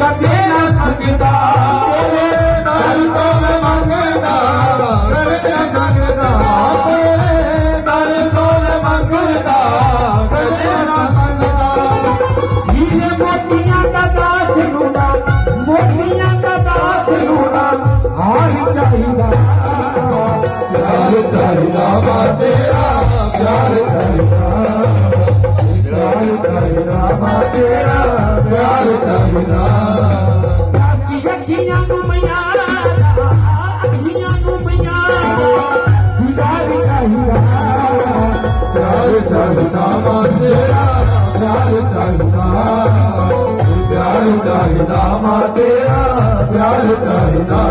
कदे न सकदा तेरे दर तो मैं मंगदा कदे न सकदा तेरे दर तो मैं मंगदा कदे न सकदा हीरे मोतियां दा दास रूड़ा मोतियां दा दास रूड़ा हाल चाहिदा प्यार चाहिदा वा तेरा प्यार चाहिदा प्यार चाहिदा वा तेरा प्यार चाहिदा अखियां नूं मियारा अखियां नूं मियारा प्यार चाहिदा प्यार चाहिदा वा तेरा प्यार चाहिदा प्यार चाहिदा वा तेरा प्यार चाहिदा